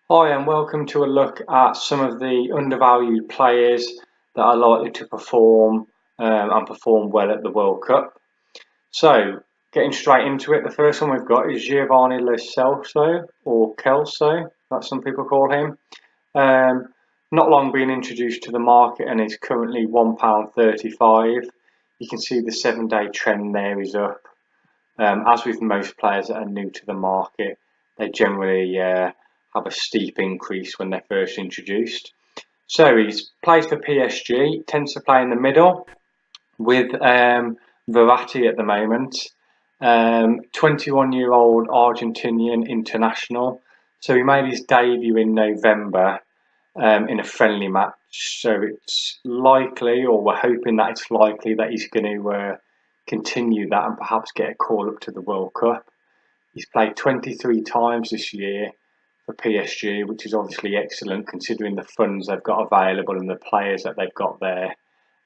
Hi and welcome to a look at some of the undervalued players that are likely to perform and perform well at the World Cup. So, getting straight into it, the first one we've got is Giovanni Lascelles, or Kelso, that's some people call him. Not long been introduced to the market and is currently £1.35. You can see the 7-day trend there is up. As with most players that are new to the market, they generally have a steep increase when they're first introduced. So he's plays for PSG, tends to play in the middle with Verratti at the moment. 21-year-old Argentinian international. So he made his debut in November in a friendly match. So it's likely, or we're hoping that it's likely, that he's going to continue that and perhaps get a call up to the World Cup. He's played 23 times this year for PSG, which is obviously excellent considering the funds they've got available and the players that they've got there.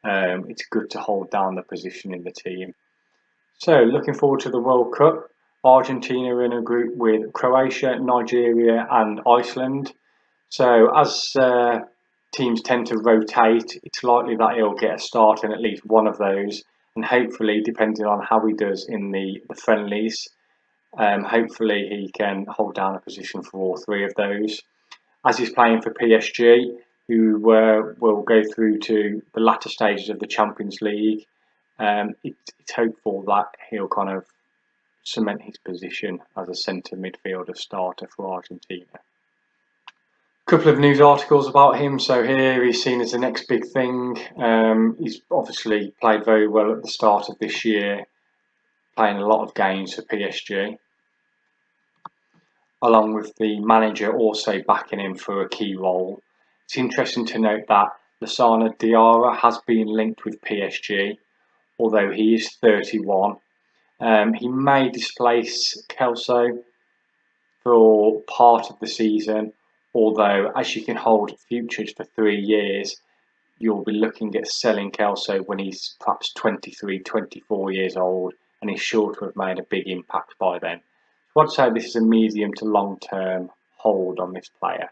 It's good to hold down the position in the team. So looking forward to the World Cup. Argentina are in a group with Croatia, Nigeria and Iceland. So as teams tend to rotate, it's likely that he'll get a start in at least one of those, and hopefully, depending on how he does in the friendlies, hopefully he can hold down a position for all three of those. As he's playing for PSG, who will go through to the latter stages of the Champions League, it's hopeful that he'll kind of cement his position as a centre midfielder starter for Argentina. Couple of news articles about him. So here he's seen as the next big thing. He's obviously played very well at the start of this year, playing a lot of games for PSG, along with the manager also backing him for a key role. It's interesting to note that Diarra has been linked with PSG, although he is 31. He may displace Kelso for part of the season, although as you can hold futures for 3 years, you'll be looking at selling Kelso when he's perhaps 23, 24 years old, and he's sure to have made a big impact by then. So I'd say this is a medium to long term hold on this player.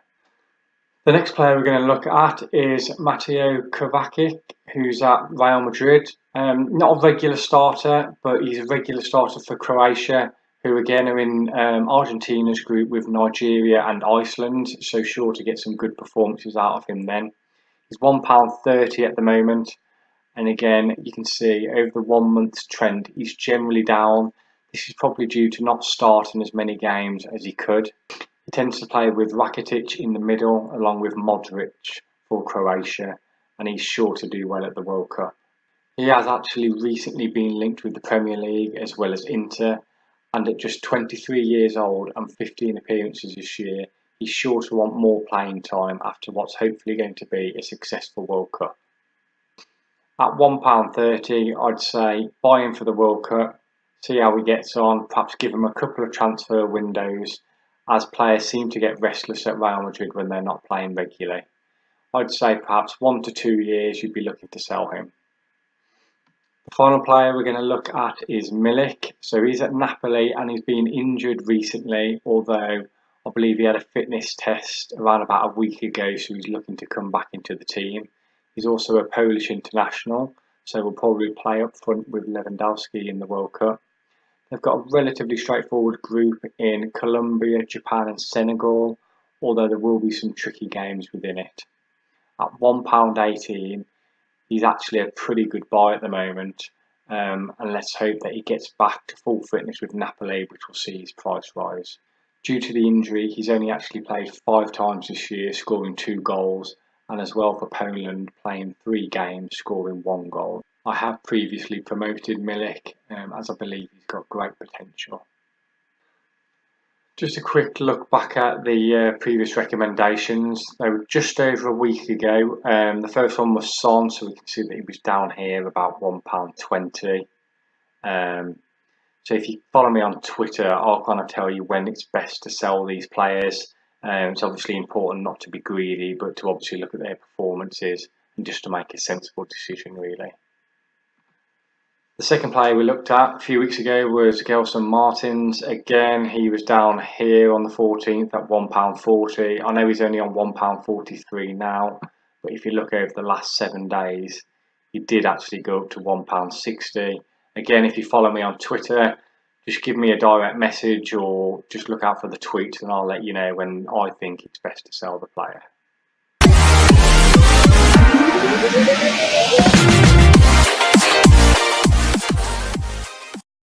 The next player we're going to look at is Mateo Kibaki, who's at Real Madrid. Not a regular starter, but he's a regular starter for Croatia, who again are in Argentina's group with Nigeria and Iceland, so sure to get some good performances out of him then. He's £1.30 at the moment, and again you can see over the 1 month trend he's generally down. This is probably due to not starting as many games as he could. He tends to play with Rakitic in the middle along with Modric for Croatia, and he's sure to do well at the World Cup. He has actually recently been linked with the Premier League as well as Inter, and at just 23 years old and 15 appearances this year, he's sure to want more playing time after what's hopefully going to be a successful World Cup. At £1.30, I'd say buy him for the World Cup, see how he gets on, perhaps give him a couple of transfer windows, as players seem to get restless at Real Madrid when they're not playing regularly. I'd say perhaps 1 to 2 years you'd be looking to sell him. The final player we're going to look at is Milik. So he's at Napoli and he's been injured recently, although I believe he had a fitness test around about a week ago, so he's looking to come back into the team. He's also a Polish international, so will probably play up front with Lewandowski in the World Cup. They've got a relatively straightforward group in Colombia, Japan and Senegal, although there will be some tricky games within it. At £1.18, he's actually a pretty good buy at the moment, and let's hope that he gets back to full fitness with Napoli, which will see his price rise. Due to the injury, he's only actually played 5 times this year, scoring 2 goals, and as well for Poland, playing 3 games, scoring 1 goal. I have previously promoted Milik, as I believe he's got great potential. Just a quick look back at the previous recommendations. They were just over a week ago. The first one was Son, so we can see that he was down here about £1.20. So if you follow me on Twitter, I'll kind of tell you when it's best to sell these players. It's obviously important not to be greedy, but to obviously look at their performances and just to make a sensible decision, really. The second player we looked at a few weeks ago was Gelson Martins. Again, he was down here on the 14th at £1.40. I know he's only on £1.43 now, but if you look over the last 7 days, he did actually go up to £1.60. Again, if you follow me on Twitter, just give me a direct message or just look out for the tweets and I'll let you know when I think it's best to sell the player.